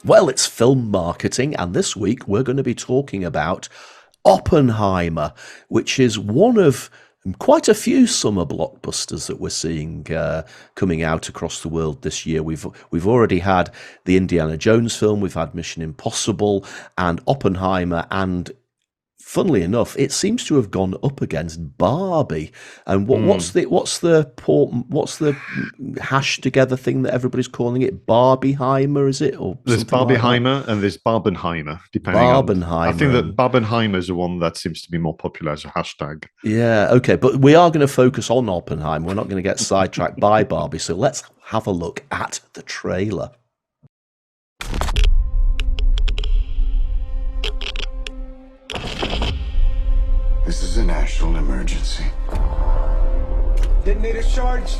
Well, it's film marketing, and this week we're going to be talking about Oppenheimer, which is one of quite a few summer blockbusters that we're seeing coming out across the world this year. We've already had the Indiana Jones film, we've had Mission Impossible, and Oppenheimer, and funnily enough, it seems to have gone up against Barbie. And what's the hash together thing that everybody's calling it? Barbieheimer, is it, or There's something like that? Barbieheimer and there's Barbenheimer, depending on. I think Barbenheimer. that Barbenheimer is the one that seems to be more popular as a hashtag. Yeah, okay, but we are going to focus on Oppenheimer. We're not going to get sidetracked by Barbie. So let's have a look at the trailer. This is a national emergency. Detonator charge.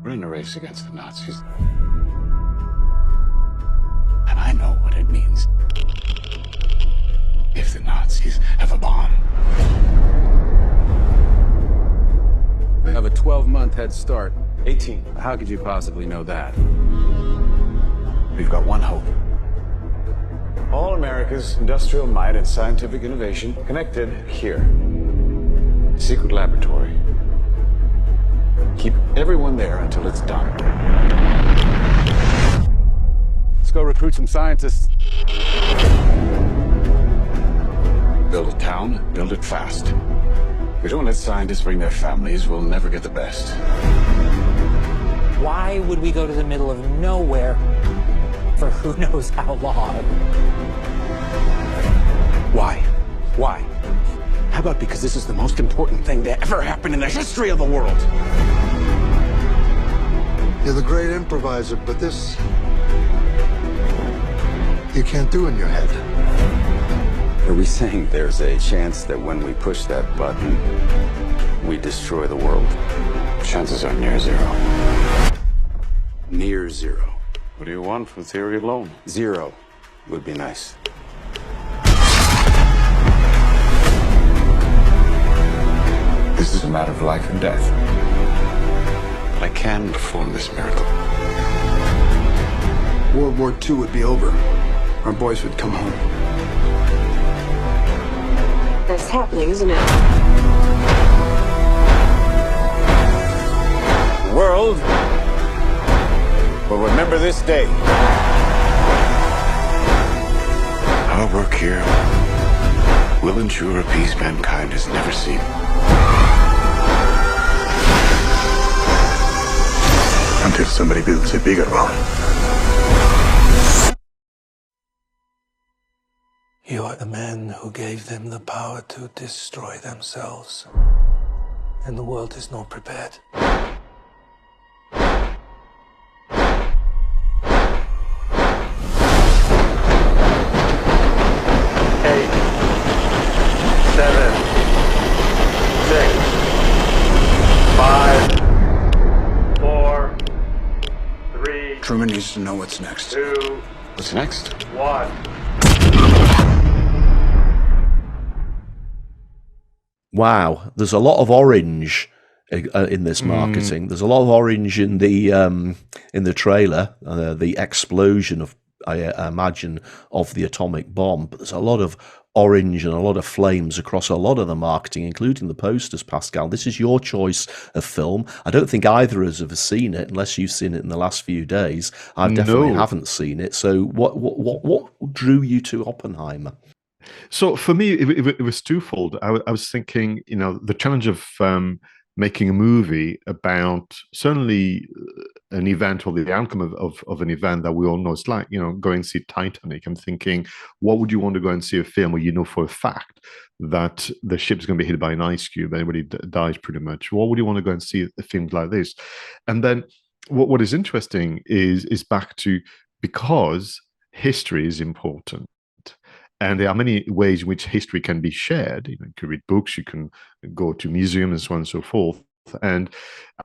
We're in a race against the Nazis. And I know what it means if the Nazis have a bomb. We have a 12-month head start. 18. How could you possibly know that? We've got one hope. All America's industrial might and scientific innovation connected here. Secret laboratory. Keep everyone there until it's done. Let's go recruit some scientists. Build a town, build it fast. If we don't let scientists bring their families, we'll never get the best. Why would we go to the middle of nowhere for who knows how long? Why? Why? How about because this is the most important thing to ever happen in the history of the world? You're the great improviser, but this you can't do in your head. Are we saying there's a chance that when we push that button, we destroy the world? Chances are near zero. Near zero. What do you want for theory alone? Zero would be nice. This is a matter of life and death. But I can perform this miracle. World War II would be over. Our boys would come home. That's happening, isn't it? The world will remember this day. Our work here will ensure a peace mankind has never seen. Until somebody builds a bigger one. You are the man who gave them the power to destroy themselves. And the world is not prepared. 8, 7, 6, 5, 4, 3. Truman needs to know what's next. 2, What's next? 1. Wow, there's a lot of orange in this marketing. There's a lot of orange in the trailer. The explosion of, I imagine, of the atomic bomb. But there's a lot of orange and a lot of flames across a lot of the marketing, including the posters. Pascal, this is your choice of film. I don't think either of us have seen it, unless you've seen it in the last few days. I definitely haven't seen it. So, what drew you to Oppenheimer? So for me, it was twofold. I was thinking, the challenge of making a movie about certainly an event or the outcome of an event that we all know. It's like, going and see Titanic. I'm thinking, what would you want to go and see a film where you know for a fact that the ship's going to be hit by an ice cube, everybody dies pretty much? What would you want to go and see a film like this? And then what is interesting is back to, because history is important. And there are many ways in which history can be shared. You can read books, you can go to museums, and so on and so forth. And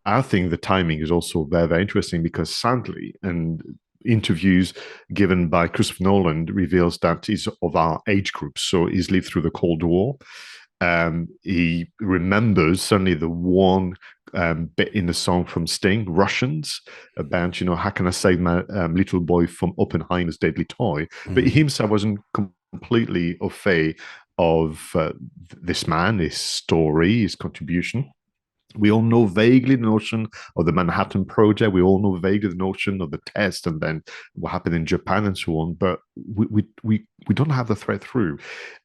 I think the timing is also very, very interesting because sadly, and interviews given by Christopher Nolan reveals that he's of our age group, so he's lived through the Cold War. He remembers certainly the one bit in the song from Sting, Russians, about, how can I save my little boy from Oppenheimer's deadly toy? But he himself wasn't completely au fait of this man, his story, his contribution. We all know vaguely the notion of the Manhattan Project. We all know vaguely the notion of the test and then what happened in Japan and so on. But we don't have the thread through.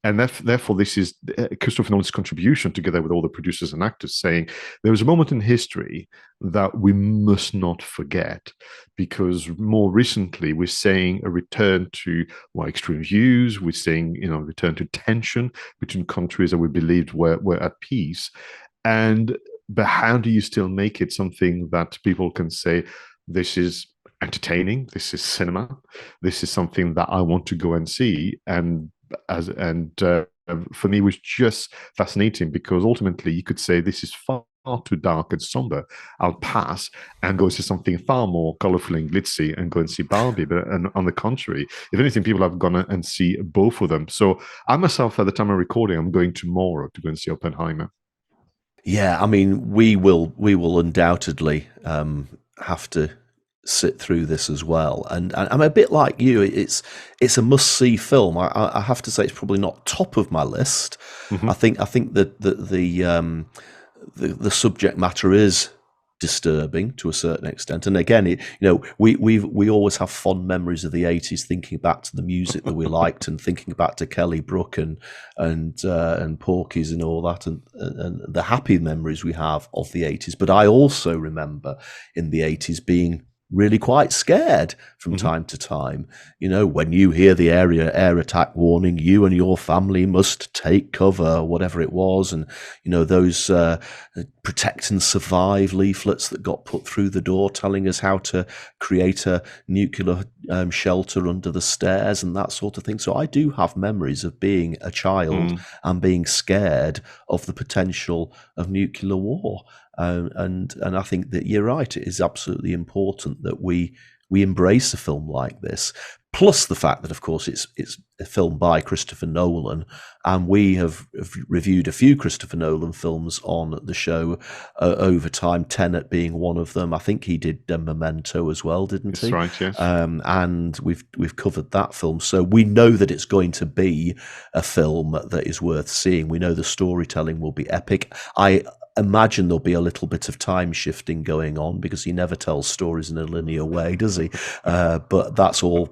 And therefore, this is Christopher Nolan's contribution, together with all the producers and actors, saying there was a moment in history that we must not forget, because more recently we're seeing a return to more extreme views. We're seeing, return to tension between countries that we believed were at peace. But how do you still make it something that people can say, this is entertaining, this is cinema, this is something that I want to go and see? And for me, it was just fascinating, because ultimately you could say this is far too dark and somber. I'll pass and go see something far more colorful and glitzy and go and see Barbie. But on the contrary, if anything, people have gone and see both of them. So I myself, at the time of recording, I'm going tomorrow to go and see Oppenheimer. Yeah, I mean, we will undoubtedly have to sit through this as well. And I'm a bit like you. It's a must-see film. I have to say, it's probably not top of my list. Mm-hmm. I think that the subject matter is disturbing to a certain extent. And again, we always have fond memories of the 80s, thinking back to the music that we liked and thinking back to Kelly Brook and Porky's and all that, and the happy memories we have of the 80s. But I also remember in the 80s being really quite scared from time to time. When you hear the air attack warning, you and your family must take cover, whatever it was. And, those protect and survive leaflets that got put through the door telling us how to create a nuclear shelter under the stairs and that sort of thing. So I do have memories of being a child and being scared of the potential of nuclear war. And I think that you're right. It is absolutely important that we embrace a film like this. Plus the fact that, of course, it's a film by Christopher Nolan, and we have reviewed a few Christopher Nolan films on the show over time. Tenet being one of them. I think he did Memento as well, didn't he? That's right. Yes. And we've covered that film, so we know that it's going to be a film that is worth seeing. We know the storytelling will be epic. I imagine there'll be a little bit of time shifting going on, because he never tells stories in a linear way, does he? But that's all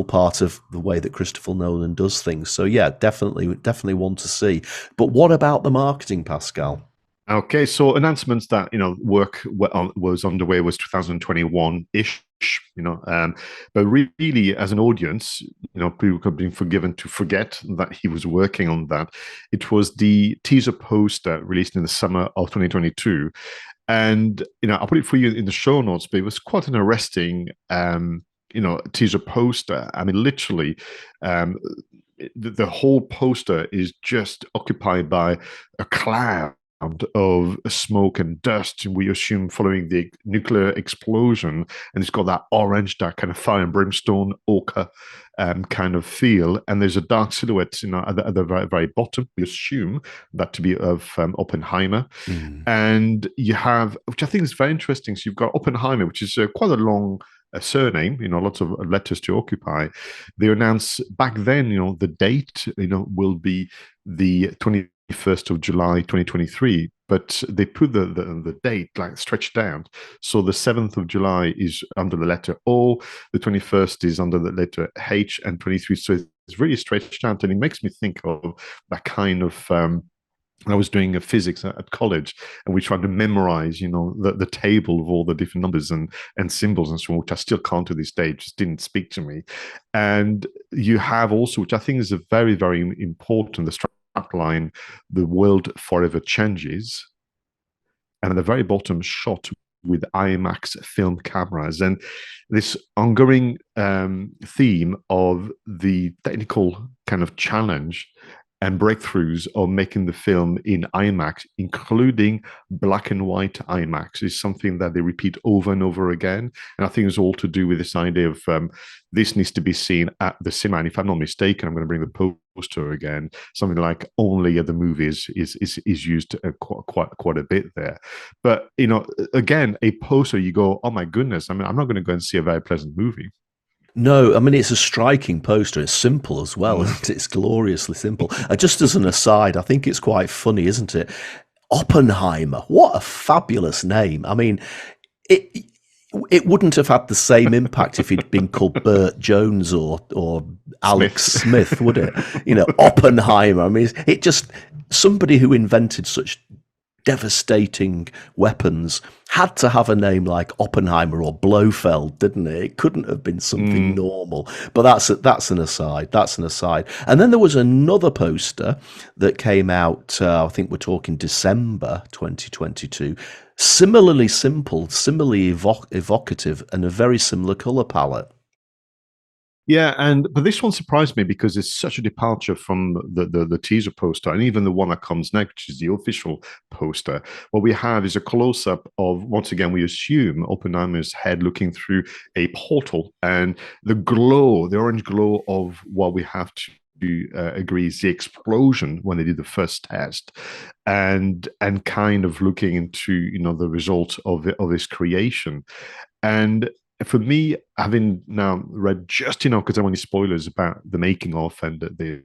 part of the way that Christopher Nolan does things. So yeah, definitely want to see. But what about the marketing, Pascal? Okay, so announcements that work was underway was 2021-ish. But really, as an audience, people have been forgiven to forget that he was working on that. It was the teaser poster released in the summer of 2022, and I'll put it for you in the show notes. But it was quite an arresting, teaser poster. I mean, literally, the whole poster is just occupied by a cloud of smoke and dust, we assume, following the nuclear explosion, and it's got that orange, that kind of fire and brimstone ochre kind of feel, and there's a dark silhouette at the very, very bottom. We assume that to be of Oppenheimer. And you have, which I think is very interesting, so you've got Oppenheimer, which is quite a long surname, lots of letters to occupy. They announced back then, the date, will be the 21st of July 2023, but they put the date like stretched out. So the 7th of July is under the letter O, the 21st is under the letter H, and 23. So it's really stretched out, and it makes me think of that kind of I was doing physics at college, and we tried to memorize, the table of all the different numbers and symbols and so on, which I still can't to this day. It just didn't speak to me. And you have also, which I think is a very, very important, the line, "The world forever changes," and at the very bottom, shot with IMAX film cameras, and this ongoing theme of the technical kind of challenge and breakthroughs of making the film in IMAX, including black and white IMAX, is something that they repeat over and over again. And I think it's all to do with this idea of this needs to be seen at the cinema. And if I'm not mistaken, I'm going to bring the poster again. Something like only at the movies is used quite a bit there. But again, a poster, you go, oh my goodness! I mean, I'm not going to go and see a very pleasant movie. No, I mean, it's a striking poster. It's simple as well, isn't it? It's gloriously simple. Just as an aside, I think it's quite funny, isn't it? Oppenheimer, what a fabulous name. I mean, it wouldn't have had the same impact if he'd been called Burt Jones or Alex Smith, would it? Oppenheimer. I mean, it just, somebody who invented such devastating weapons had to have a name like Oppenheimer or Blofeld, didn't it? It couldn't have been something normal. But that's an aside. That's an aside. And then there was another poster that came out, I think we're talking December 2022, similarly simple, similarly evocative, and a very similar color palette. Yeah, but this one surprised me because it's such a departure from the teaser poster, and even the one that comes next, which is the official poster. What we have is a close-up of, once again, we assume Oppenheimer's head looking through a portal, and the orange glow of what we have to agree is the explosion when they did the first test, and kind of looking into the result of his creation. And for me, having now read just because I don't want any spoilers about the making of and the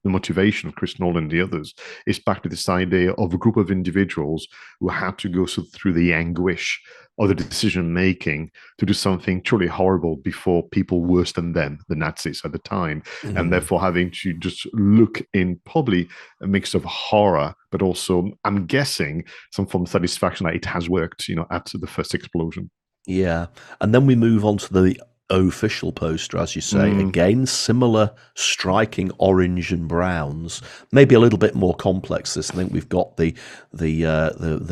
motivation of Chris Nolan and the others, it's back to this idea of a group of individuals who had to go through the anguish of the decision making to do something truly horrible before people worse than them, the Nazis at the time, and therefore having to just look in probably a mix of horror, but also, I'm guessing, some form of satisfaction that it has worked, after the first explosion. Yeah, and then we move on to the official poster, as you say. Again, similar striking orange and browns, maybe a little bit more complex. I think we've got the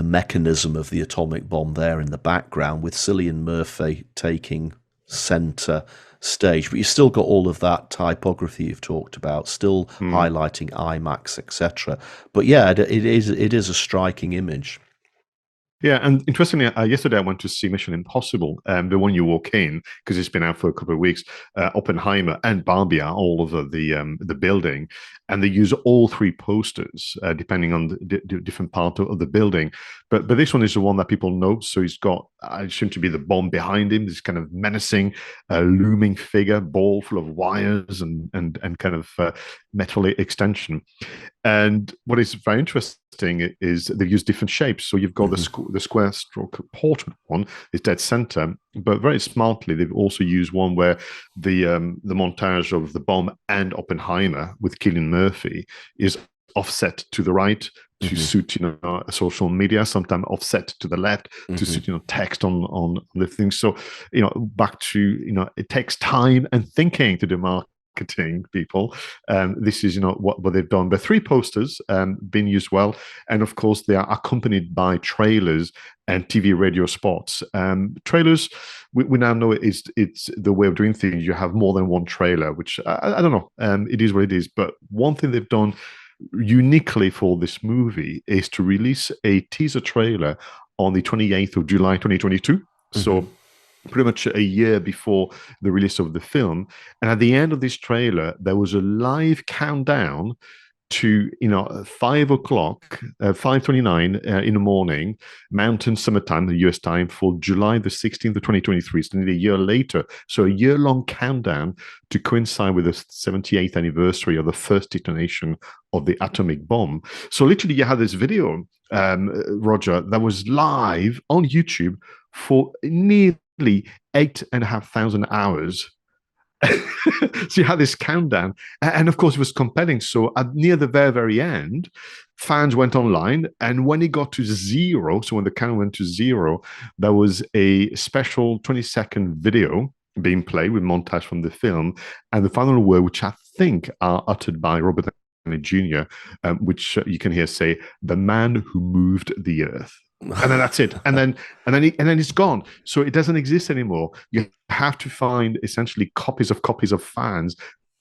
mechanism of the atomic bomb there in the background, with Cillian Murphy taking center stage, but you've still got all of that typography you've talked about, still highlighting IMAX, etc. But yeah, it is a striking image. Yeah, and interestingly, yesterday I went to see Mission Impossible, the one you walk in, because it's been out for a couple of weeks. Oppenheimer and Barbie are all over the building, and they use all three posters depending on the different part of the building. But this one is the one that people know. So he's got, I assume to be the bomb behind him, this kind of menacing, looming figure, ball full of wires and kind of metal extension. And what is very interesting is they use different shapes. So you've got the square stroke portrait one is dead center, but very smartly they've also used one where the montage of the bomb and Oppenheimer with Cillian Murphy is offset to the right to suit social media, sometimes offset to the left to suit text on the things. So back to it takes time and thinking to do marketing people. This is what they've done. But three posters been used well, and of course they are accompanied by trailers and TV radio spots. Trailers, we now know it's the way of doing things. You have more than one trailer, which I don't know. It is what it is. But one thing they've done uniquely for this movie is to release a teaser trailer on the 28th of July 2022. So pretty much a year before the release of the film. And at the end of this trailer, there was a live countdown to 5 o'clock, 5:29 in the morning, Mountain Summertime, the US time, for July the 16th of 2023. So nearly a year later. So a year-long countdown to coincide with the 78th anniversary of the first detonation of the atomic bomb. So literally you had this video, Roger, that was live on YouTube for nearly 8,500 hours. So you had this countdown, and of course it was compelling. So near the very end, fans went online, and when it got to zero, so when the count went to zero, there was a special 20-second video being played with montage from the film, and the final word, which I think are uttered by Robert Downey Jr., which you can hear say, "The man who moved the earth." And then that's it. And then it's gone. So it doesn't exist anymore. You have to find essentially copies of fans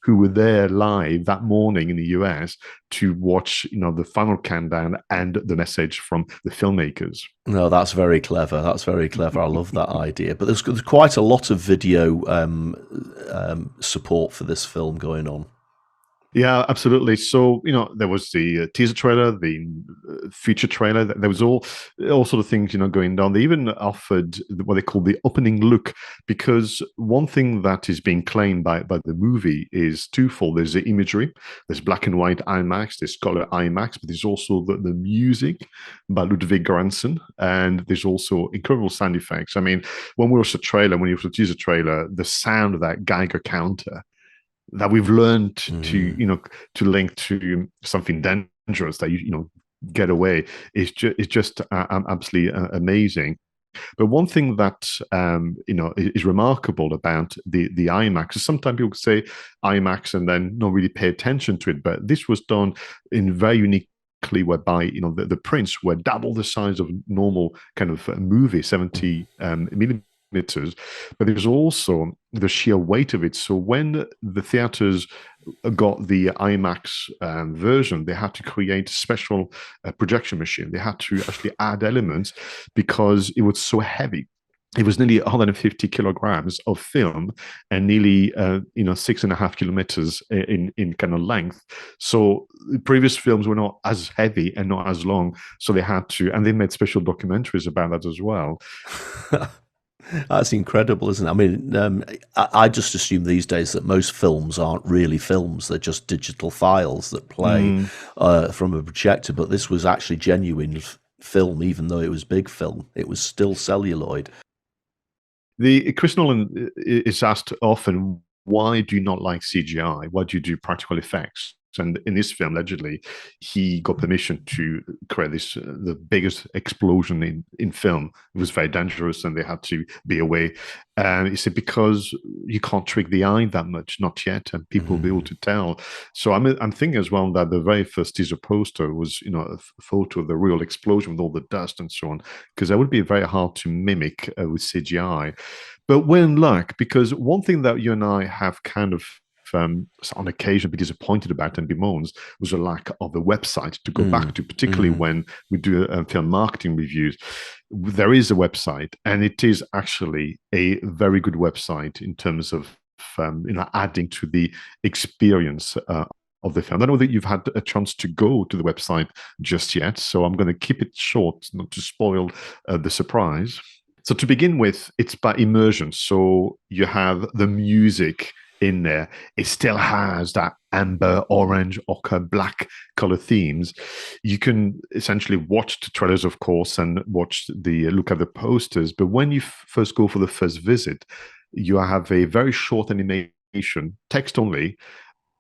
who were there live that morning in the US to watch, the final countdown and the message from the filmmakers. No, that's very clever. That's very clever. I love that idea. But there's quite a lot of video support for this film going on. Yeah, absolutely. So, there was the teaser trailer, the feature trailer. There was all sort of things, going down. They even offered what they call the opening look, because one thing that is being claimed by the movie is twofold. There's the imagery, there's black and white IMAX, there's color IMAX, but there's also the music by Ludwig Göransson, and there's also incredible sound effects. I mean, when we watch the trailer, when you watch the teaser trailer, the sound of that Geiger counter that we've learned to link to something dangerous that you get away is just absolutely amazing. But one thing that is remarkable about the IMAX is sometimes people say IMAX and then not really pay attention to it, but this was done in very unique, whereby the prints were double the size of normal kind of movie, 70 millimeters. But there's also the sheer weight of it. So when the theaters got the IMAX version, they had to create a special projection machine. They had to actually add elements because it was so heavy. It was nearly 150 kilograms of film and nearly 6.5 kilometers in kind of length. So previous films were not as heavy and not as long. So they had to, and they made special documentaries about that as well. That's incredible, isn't it? I mean, I just assume these days that most films aren't really films. They're just digital files that play from a projector. But this was actually genuine film, even though it was big film. It was still celluloid. Chris Nolan is asked often, why do you not like CGI? Why do you do practical effects? And in this film, allegedly, he got permission to create this the biggest explosion in film. It was very dangerous, and they had to be away. He said because you can't trick the eye that much, not yet, and people will be able to tell. So I'm thinking as well that the very first teaser poster was a photo of the real explosion with all the dust and so on, because that would be very hard to mimic with CGI. But we're in luck, because one thing that you and I have kind of on occasion be disappointed about and bemoans was a lack of a website to go back to, particularly when we do film marketing reviews. There is a website, and it is actually a very good website in terms of adding to the experience of the film. I don't know that you've had a chance to go to the website just yet, so I'm going to keep it short, not to spoil the surprise. So to begin with, it's by immersion. So you have the music in there. It still has that amber, orange, ochre, black color themes. You can essentially watch the trailers, of course, and look at the posters. But when you first go for the first visit, you have a very short animation, text only,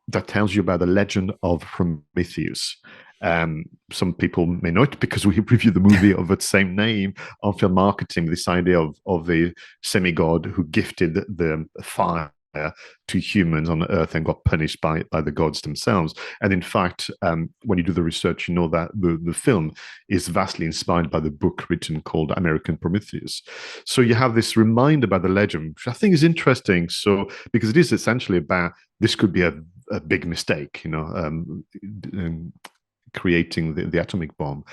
that tells you about the legend of Prometheus. Some people may know it because we reviewed the movie of that same name on film marketing, this idea of the semigod who gifted the fire to humans on Earth and got punished by the gods themselves. And in fact, when you do the research, you know that the film is vastly inspired by the book written called American Prometheus. So you have this reminder about the legend, which I think is interesting. So because it is essentially about this could be a big mistake, creating the atomic bomb.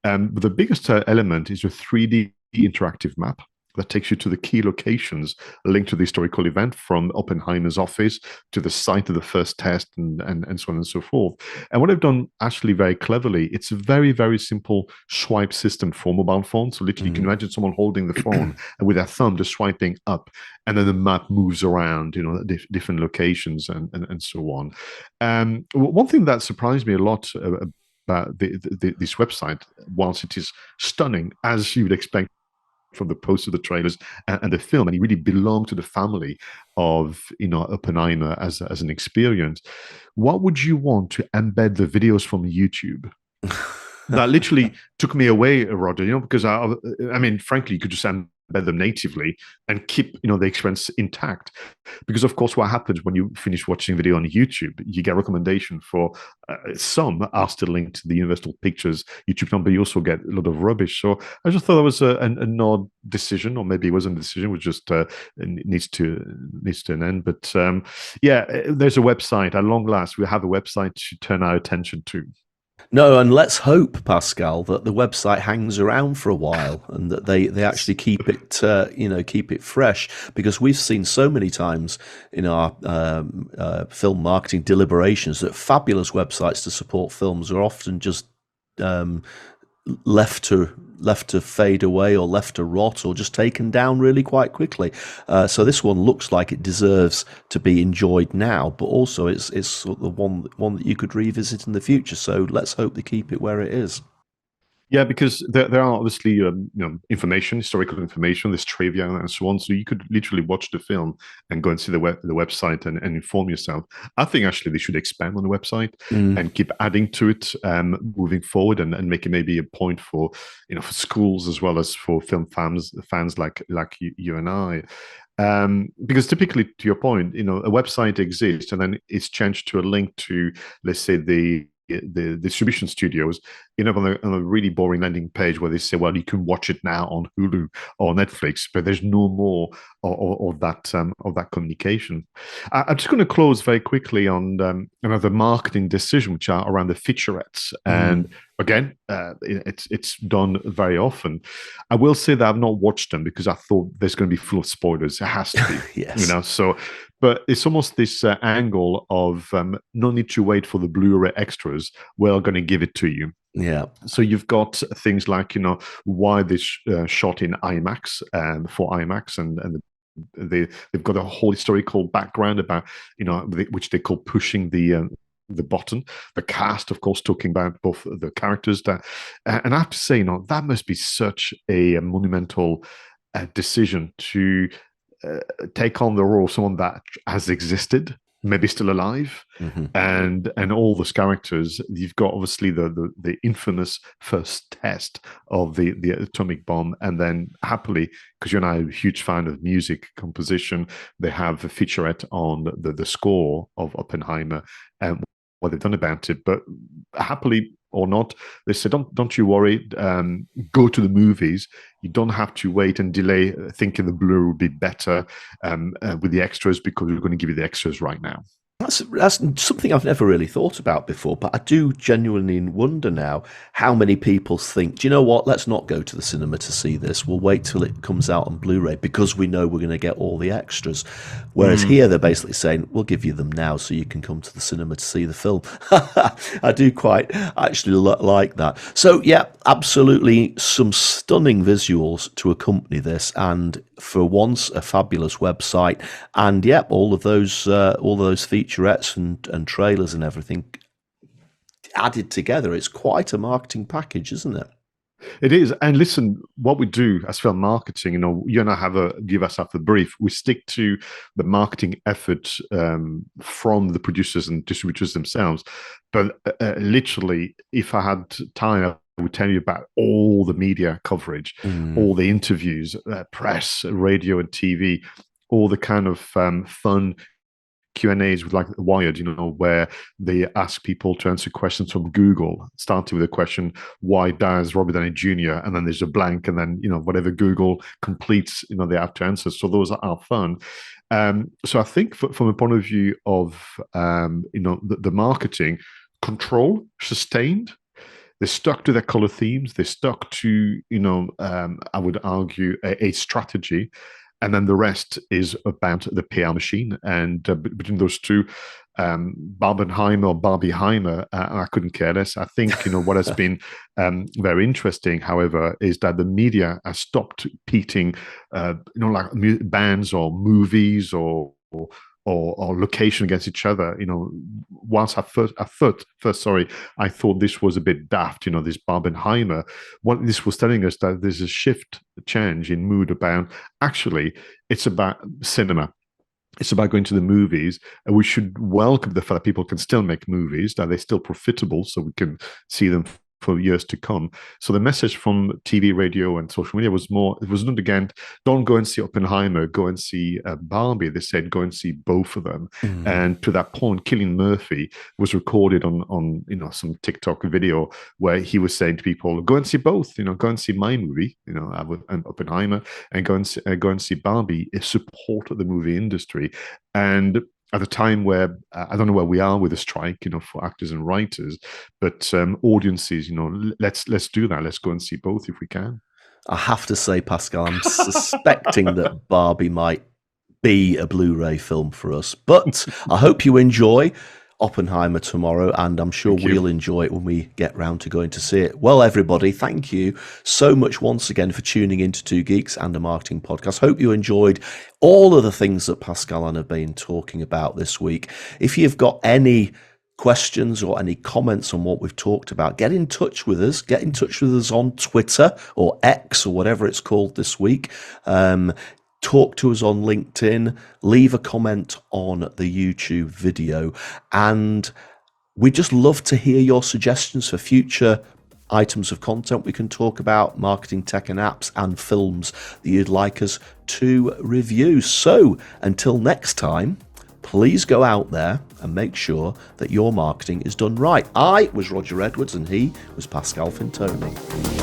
But the biggest element is a 3D interactive map that takes you to the key locations linked to the historical event, from Oppenheimer's office to the site of the first test and so on and so forth. And what I've done actually very cleverly, it's a very, very simple swipe system for mobile phones. So literally you can imagine someone holding the phone and with their thumb just swiping up, and then the map moves around, different locations and so on. One thing that surprised me a lot about this website, whilst it is stunning, as you would expect from the post of the trailers and the film, and he really belonged to the family of Oppenheimer as an experience. What would you want to embed the videos from YouTube? That literally took me away, Roger. Because I mean, frankly, you could just embed them natively and keep the experience intact. Because of course, what happens when you finish watching video on YouTube, you get recommendation for some are still linked to the Universal Pictures YouTube channel, but you also get a lot of rubbish. So I just thought that was an odd decision, or maybe it wasn't a decision, it was just needs to an end. But yeah, there's a website. At long last, we have a website to turn our attention to. No, and let's hope, Pascal, that the website hangs around for a while and that they actually keep it, keep it fresh, because we've seen so many times in our film marketing deliberations that fabulous websites to support films are often just left to fade away, or left to rot, or just taken down really quite quickly. So this one looks like it deserves to be enjoyed now, but also it's sort of the one that you could revisit in the future. So let's hope they keep it where it is. Yeah, because there are obviously information, historical information, there's trivia and so on. So you could literally watch the film and go and see the website and inform yourself. I think actually they should expand on the website and keep adding to it moving forward, and make it maybe a point for for schools as well as for film fans like you and I. Because typically, to your point, a website exists and then it's changed to a link to, let's say, the distribution studios, on a really boring landing page where they say, well, you can watch it now on Hulu or Netflix, but there's no more of that communication. I'm just going to close very quickly on another marketing decision, which are around the featurettes. And again, it's done very often. I will say that I've not watched them because I thought there's going to be full of spoilers. It has to be, yes. So. But it's almost this angle of no need to wait for the Blu-ray extras. We're going to give it to you. Yeah. So you've got things like, why this shot in IMAX for IMAX, and they've got a whole historical background about, which they call pushing the button. The cast, of course, talking about both the characters and I have to say, that must be such a monumental decision to take on the role of someone that has existed, maybe still alive, and all those characters. You've got obviously the infamous first test of the atomic bomb, and then happily, because you're now a huge fan of music composition, they have a featurette on the score of Oppenheimer and what they've done about it. But happily or not, they said, don't you worry, go to the movies. You don't have to wait and delay thinking the Blu-ray will be better with the extras, because we're going to give you the extras right now. That's something I've never really thought about before, but I do genuinely wonder now how many people think, do you know what, let's not go to the cinema to see this. We'll wait till it comes out on Blu-ray because we know we're going to get all the extras. Whereas here they're basically saying, we'll give you them now so you can come to the cinema to see the film. I do quite actually like that. So yeah, absolutely some stunning visuals to accompany this, and for once a fabulous website, and yeah, all of those featurettes and trailers and everything added together. It's quite a marketing package, isn't it? It is. And listen, what we do as film marketing, you and I give ourselves a brief. We stick to the marketing effort from the producers and distributors themselves. But literally, if I had time, I would tell you about all the media coverage, all the interviews, press, radio and TV, all the kind of fun Q&As with like Wired, where they ask people to answer questions from Google, starting with a question, why does Robert Downey Jr.? And then there's a blank, and then, whatever Google completes, they have to answer. So those are fun. So I think from a point of view of, the marketing, control, sustained. They stuck to their color themes. They stuck to, I would argue, a strategy. And then the rest is about the PR machine. And between those two, Barbenheimer or Barbieheimer, I couldn't care less. I think, what has been very interesting, however, is that the media has stopped competing, like bands or movies or location against each other. Whilst I thought this was a bit daft, this Barbenheimer. What this was telling us that there's a change in mood about, actually, it's about cinema. It's about going to the movies, and we should welcome the fact that people can still make movies, that they're still profitable, so we can see them years to come. So the message from TV, radio, and social media was more. It was not again, don't go and see Oppenheimer, go and see Barbie. They said go and see both of them. And to that point, Cillian Murphy was recorded on some TikTok video where he was saying to people, go and see both. Go and see my movie, and Oppenheimer, and go and see Barbie. It supported the movie industry. And at a time where I don't know where we are with the strike, for actors and writers, but audiences, let's do that. Let's go and see both if we can. I have to say, Pascal, I'm suspecting that Barbie might be a Blu-ray film for us, but I hope you enjoy Oppenheimer tomorrow, and I'm sure we'll enjoy it when we get round to going to see it. Well, everybody, thank you so much once again for tuning into Two Geeks and a Marketing Podcast. Hope you enjoyed all of the things that Pascal and I have been talking about this week. If you've got any questions or any comments on what we've talked about, get in touch with us. Get in touch with us on Twitter or X or whatever it's called this week. Talk to us on LinkedIn, leave a comment on the YouTube video, and we just love to hear your suggestions for future items of content we can talk about, marketing, tech and apps, and films that you'd like us to review. So until next time, please go out there and make sure that your marketing is done right. I was Roger Edwards and he was Pascal Fintoni.